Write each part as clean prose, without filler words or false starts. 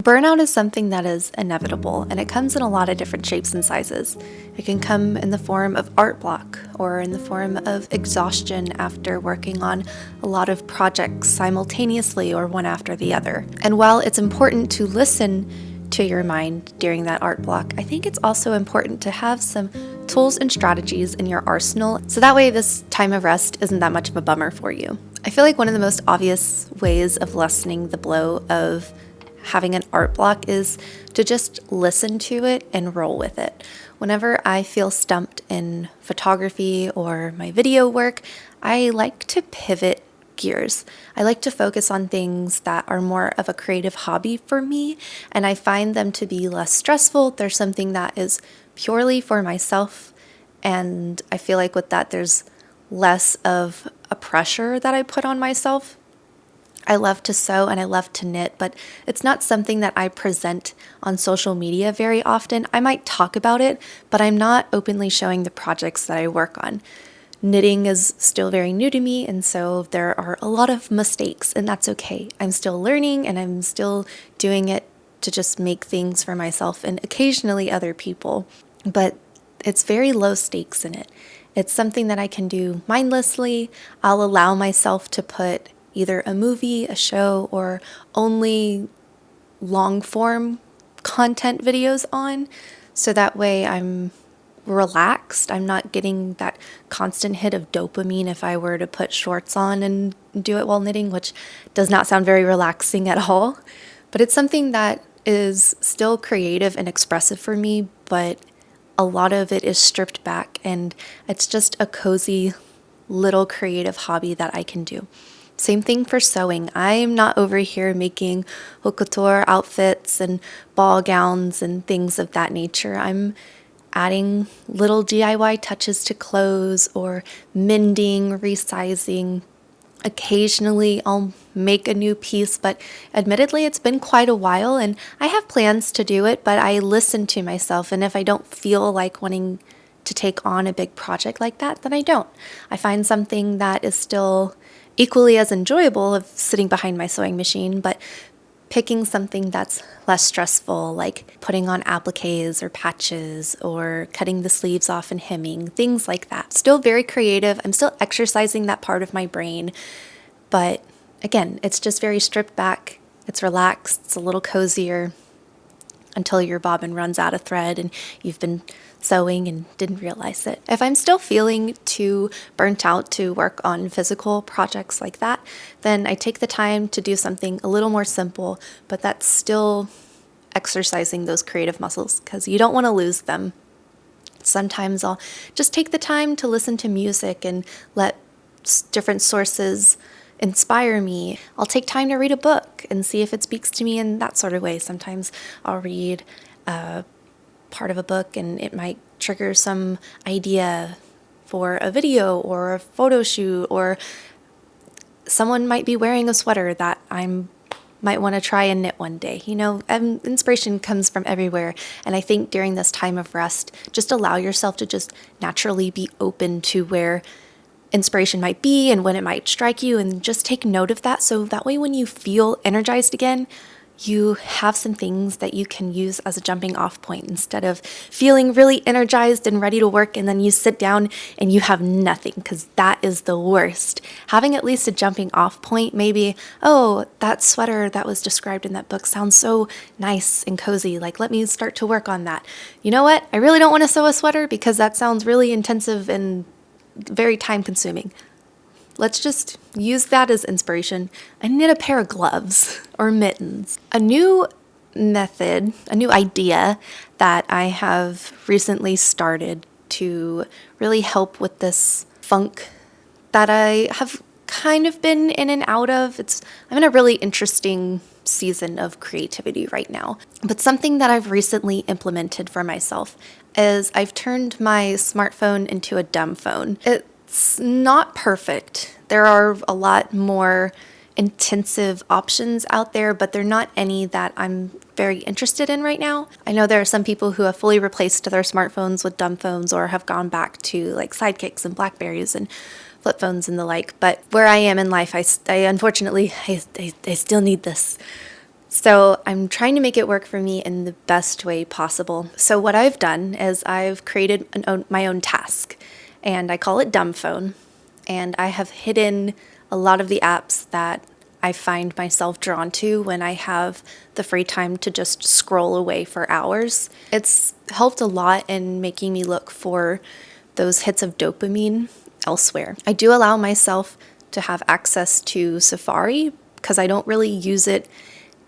Burnout is something that is inevitable, and it comes in a lot of different shapes and sizes. It can come in the form of art block or in the form of exhaustion after working on a lot of projects simultaneously or one after the other. And while it's important to listen to your mind during that art block, I think it's also important to have some tools and strategies in your arsenal so that way this time of rest isn't that much of a bummer for you. I feel like one of the most obvious ways of lessening the blow of having an art block is to just listen to it and roll with it. Whenever I feel stumped in photography or my video work, I like to pivot gears. I like to focus on things that are more of a creative hobby for me, and I find them to be less stressful. There's something that is purely for myself, and I feel like with that there's less of a pressure that I put on myself. I love to sew and I love to knit, but it's not something that I present on social media very often. I might talk about it, but I'm not openly showing the projects that I work on. Knitting is still very new to me, and so there are a lot of mistakes, and that's okay. I'm still learning and I'm still doing it to just make things for myself and occasionally other people, but it's very low stakes in it. It's something that I can do mindlessly. I'll allow myself to put either a movie, a show, or only long form content videos on, so that way I'm relaxed. I'm not getting that constant hit of dopamine if I were to put shorts on and do it while knitting, which does not sound very relaxing at all. But it's something that is still creative and expressive for me, but a lot of it is stripped back, and it's just a cozy little creative hobby that I can do. Same thing for sewing. I'm not over here making haute couture outfits and ball gowns and things of that nature. I'm adding little DIY touches to clothes or mending, resizing. Occasionally I'll make a new piece, but admittedly it's been quite a while and I have plans to do it, but I listen to myself, and if I don't feel like wanting to take on a big project like that, then I don't. I find something that is still equally as enjoyable of sitting behind my sewing machine, but picking something that's less stressful, like putting on appliques or patches or cutting the sleeves off and hemming, things like that. Still very creative. I'm still exercising that part of my brain, but again, it's just very stripped back. It's relaxed. It's a little cozier until your bobbin runs out of thread and you've been sewing and didn't realize it. If I'm still feeling too burnt out to work on physical projects like that, then I take the time to do something a little more simple, but that's still exercising those creative muscles because you don't want to lose them. Sometimes I'll just take the time to listen to music and let different sources inspire me. I'll take time to read a book and see if it speaks to me in that sort of way. Sometimes I'll read part of a book and it might trigger some idea for a video or a photo shoot, or someone might be wearing a sweater that I might want to try and knit one day. Inspiration comes from everywhere, and I think during this time of rest, just allow yourself to just naturally be open to where inspiration might be and when it might strike you, and just take note of that, so that way when you feel energized again, you have some things that you can use as a jumping off point instead of feeling really energized and ready to work and then you sit down and you have nothing, because that is the worst. Having at least a jumping off point, maybe, oh, that sweater that was described in that book sounds so nice and cozy, like let me start to work on that. You know what? I really don't want to sew a sweater because that sounds really intensive and very time consuming. Let's just use that as inspiration and knit a pair of gloves or mittens. A new method, a new idea that I have recently started to really help with this funk that I have kind of been in and out of. I'm in a really interesting season of creativity right now. But something that I've recently implemented for myself is I've turned my smartphone into a dumb phone. It's not perfect. There are a lot more intensive options out there, but they're not any that I'm very interested in right now. I know there are some people who have fully replaced their smartphones with dumb phones or have gone back to like Sidekicks and Blackberries and flip phones and the like. But where I am in life, I unfortunately still need this So I'm trying to make it work for me in the best way possible. So what I've done is I've created my own task, and I call it Dumb Phone. And I have hidden a lot of the apps that I find myself drawn to when I have the free time to just scroll away for hours. It's helped a lot in making me look for those hits of dopamine elsewhere. I do allow myself to have access to Safari because I don't really use it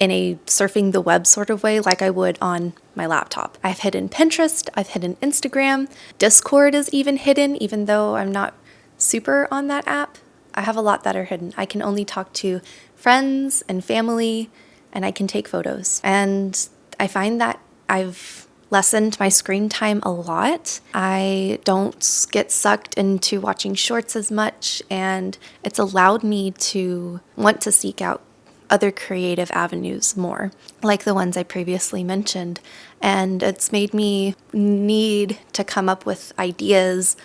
in a surfing the web sort of way like I would on my laptop. I've hidden Pinterest, I've hidden Instagram, Discord is even hidden, even though I'm not super on that app. I have a lot that are hidden. I can only talk to friends and family, and I can take photos. And I find that I've lessened my screen time a lot. I don't get sucked into watching shorts as much, and it's allowed me to want to seek out other creative avenues more, like the ones I previously mentioned. And it's made me need to come up with ideas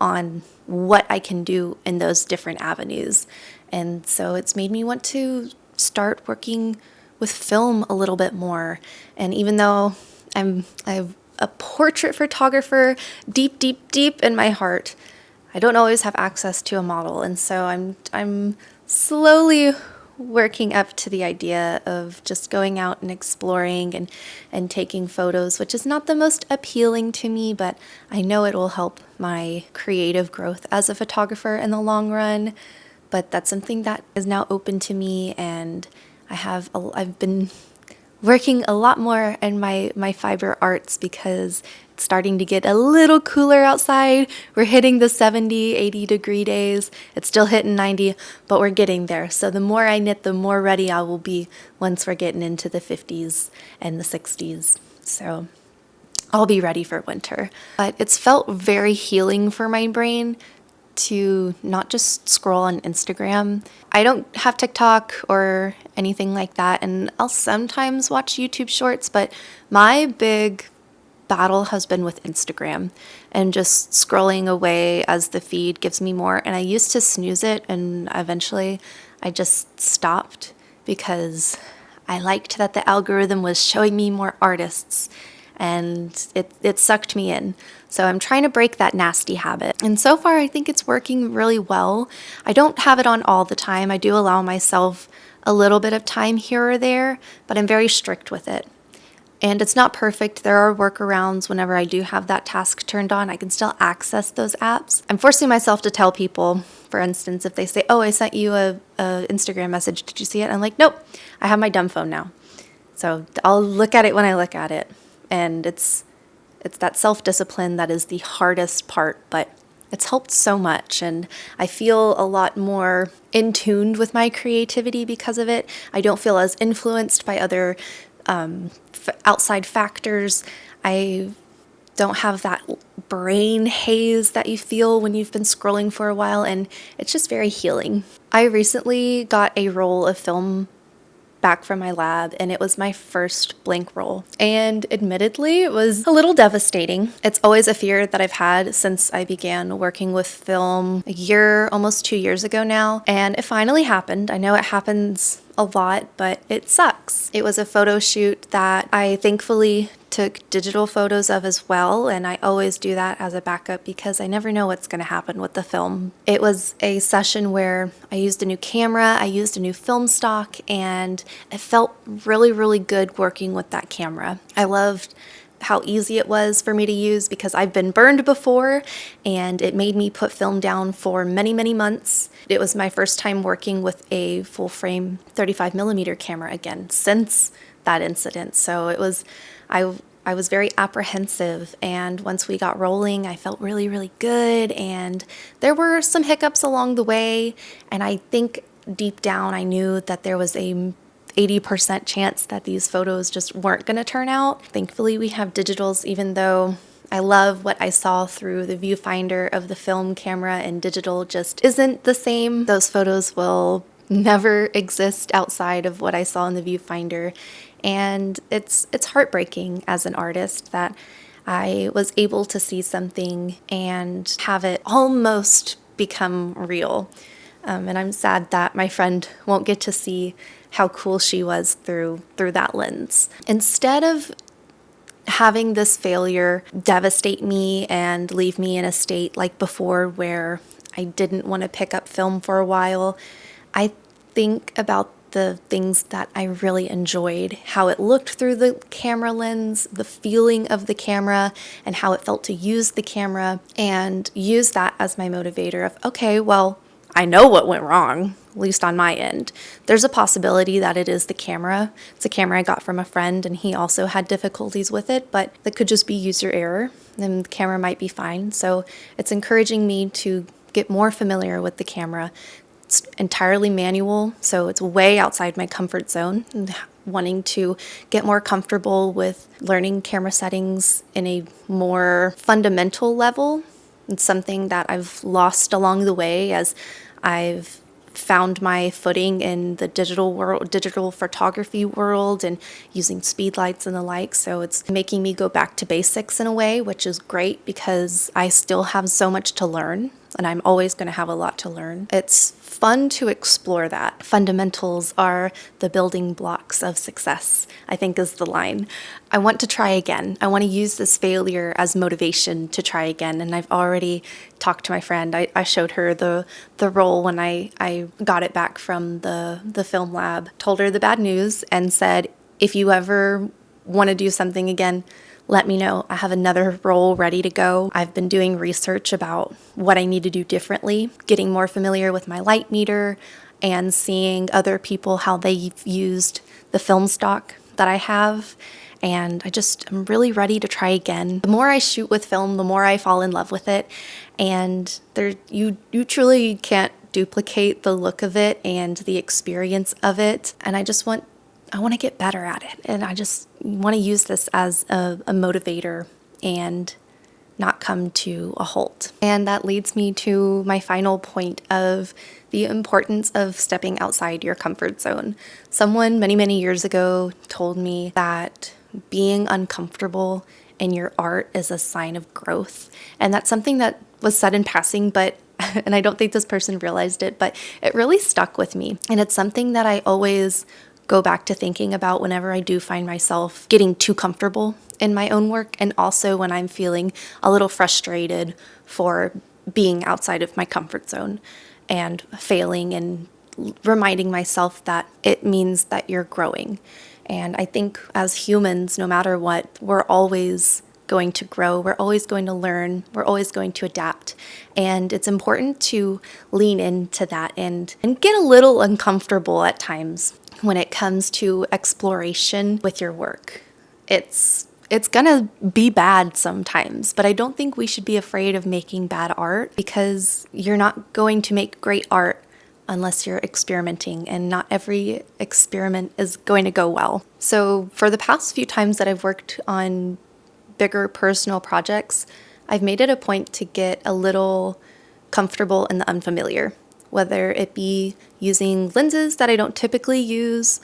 on what I can do in those different avenues. And so it's made me want to start working with film a little bit more. And even though I'm a portrait photographer deep, deep, deep in my heart, I don't always have access to a model. And so I'm slowly working up to the idea of just going out and exploring and taking photos, which is not the most appealing to me, but I know it will help my creative growth as a photographer in the long run. But that's something that is now open to me, and I've been working a lot more in my fiber arts because it's starting to get a little cooler outside. We're hitting the 70, 80 degree days. It's still hitting 90, but we're getting there. So the more I knit, the more ready I will be once we're getting into the 50s and the 60s. So I'll be ready for winter. But it's felt very healing for my brain to not just scroll on Instagram. I don't have TikTok or anything like that, and I'll sometimes watch YouTube shorts, but my big battle has been with Instagram and just scrolling away as the feed gives me more. And I used to snooze it, and eventually I just stopped because I liked that the algorithm was showing me more artists, and it sucked me in. So I'm trying to break that nasty habit. And so far, I think it's working really well. I don't have it on all the time. I do allow myself a little bit of time here or there, but I'm very strict with it. And it's not perfect. There are workarounds whenever I do have that task turned on. I can still access those apps. I'm forcing myself to tell people, for instance, if they say, oh, I sent you a Instagram message, did you see it? I'm like, nope, I have my dumb phone now. So I'll look at it when I look at it. And it's that self-discipline that is the hardest part, but it's helped so much. And I feel a lot more in tune with my creativity because of it. I don't feel as influenced by other outside factors. I don't have that brain haze that you feel when you've been scrolling for a while, and it's just very healing. I recently got a roll of film back from my lab, and it was my first blank roll. And admittedly, it was a little devastating. It's always a fear that I've had since I began working with film a year, almost 2 years ago now. And it finally happened. I know it happens a lot, but it sucks. It was a photo shoot that I thankfully took digital photos of as well, and I always do that as a backup because I never know what's going to happen with the film. It was a session where I used a new camera, I used a new film stock, and it felt really, really good working with that camera. I loved how easy it was for me to use because I've been burned before, and it made me put film down for many, many months. It was my first time working with a full frame 35mm camera again since that incident. So it was, I was very apprehensive, and once we got rolling, I felt really, really good, and there were some hiccups along the way, and I think deep down I knew that there was a 80% chance that these photos just weren't going to turn out. Thankfully, we have digitals, even though I love what I saw through the viewfinder of the film camera, and digital just isn't the same. Those photos will never exist outside of what I saw in the viewfinder. And it's heartbreaking as an artist that I was able to see something and have it almost become real. And I'm sad that my friend won't get to see how cool she was through that lens. Instead of having this failure devastate me and leave me in a state like before where I didn't want to pick up film for a while, I think about the things that I really enjoyed, how it looked through the camera lens, the feeling of the camera, and how it felt to use the camera, and use that as my motivator of, okay, well, I know what went wrong, at least on my end. There's a possibility that it is the camera. It's a camera I got from a friend, and he also had difficulties with it, but that could just be user error, and the camera might be fine. So it's encouraging me to get more familiar with the camera. It's entirely manual, so it's way outside my comfort zone. And wanting to get more comfortable with learning camera settings in a more fundamental level. It's something that I've lost along the way as I've found my footing in the digital world, digital photography world, and using speed lights and the like. So it's making me go back to basics in a way, which is great because I still have so much to learn, and I'm always going to have a lot to learn. It's fun to explore that. Fundamentals are the building blocks of success, I think is the line. I want to try again. I want to use this failure as motivation to try again. And I've already talked to my friend. I showed her the roll when I got it back from the film lab, told her the bad news, and said, if you ever want to do something again, let me know. I have another roll ready to go. I've been doing research about what I need to do differently, getting more familiar with my light meter, and seeing other people how they've used the film stock that I have. And I'm really ready to try again. The more I shoot with film, the more I fall in love with it. And you truly can't duplicate the look of it and the experience of it. And I want to get better at it. And I just want to use this as a motivator and not come to a halt. And that leads me to my final point of the importance of stepping outside your comfort zone. Someone many, many years ago told me that being uncomfortable in your art is a sign of growth. And that's something that was said in passing, but and I don't think this person realized it, but it really stuck with me. And it's something that I always go back to thinking about whenever I do find myself getting too comfortable in my own work, and also when I'm feeling a little frustrated for being outside of my comfort zone and failing, and reminding myself that it means that you're growing. And I think as humans, no matter what, we're always going to grow, we're always going to learn, we're always going to adapt. And it's important to lean into that and get a little uncomfortable at times when it comes to exploration with your work. It's gonna be bad sometimes, but I don't think we should be afraid of making bad art, because you're not going to make great art unless you're experimenting, and not every experiment is going to go well. So for the past few times that I've worked on bigger personal projects, I've made it a point to get a little comfortable in the unfamiliar, whether it be using lenses that I don't typically use,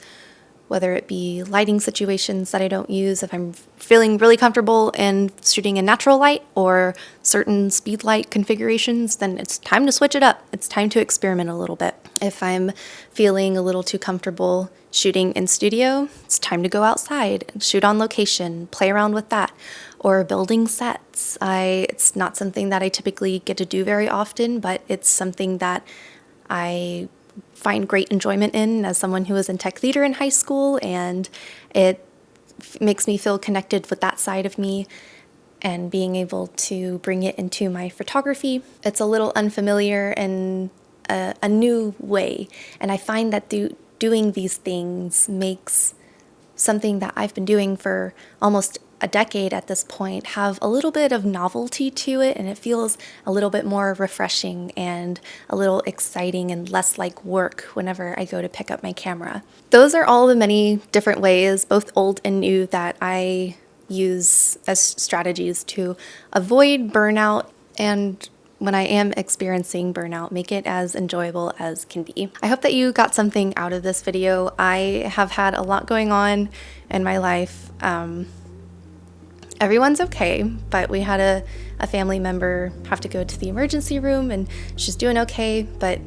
whether it be lighting situations that I don't use. If I'm feeling really comfortable in shooting in natural light or certain speed light configurations, then it's time to switch it up. It's time to experiment a little bit. If I'm feeling a little too comfortable shooting in studio, it's time to go outside and shoot on location, play around with that. Or building sets. It's not something that I typically get to do very often, but it's something that I find great enjoyment in as someone who was in tech theater in high school, and it makes me feel connected with that side of me, and being able to bring it into my photography. It's a little unfamiliar in a new way, and I find that doing these things makes something that I've been doing for almost a decade at this point have a little bit of novelty to it, and it feels a little bit more refreshing and a little exciting and less like work whenever I go to pick up my camera. Those are all the many different ways, both old and new, that I use as strategies to avoid burnout, and when I am experiencing burnout, make it as enjoyable as can be. I hope that you got something out of this video. I have had a lot going on in my life. Everyone's okay, but we had a family member have to go to the emergency room, and she's doing okay, but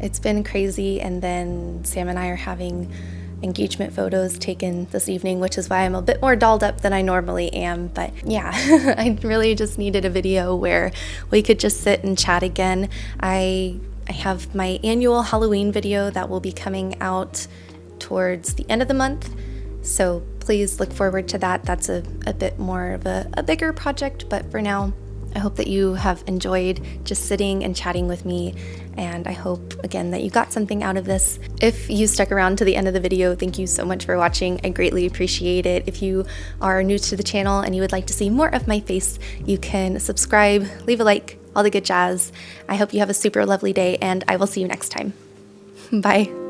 It's been crazy, and then Sam and I are having engagement photos taken this evening, which is why I'm a bit more dolled up than I normally am. But yeah, I really just needed a video where we could just sit and chat again. I have my annual Halloween video that will be coming out towards the end of the month, so please look forward to that. That's a bit more of a bigger project, but for now, I hope that you have enjoyed just sitting and chatting with me, and I hope, again, that you got something out of this. If you stuck around to the end of the video, thank you so much for watching. I greatly appreciate it. If you are new to the channel and you would like to see more of my face, you can subscribe, leave a like, all the good jazz. I hope you have a super lovely day, and I will see you next time. Bye.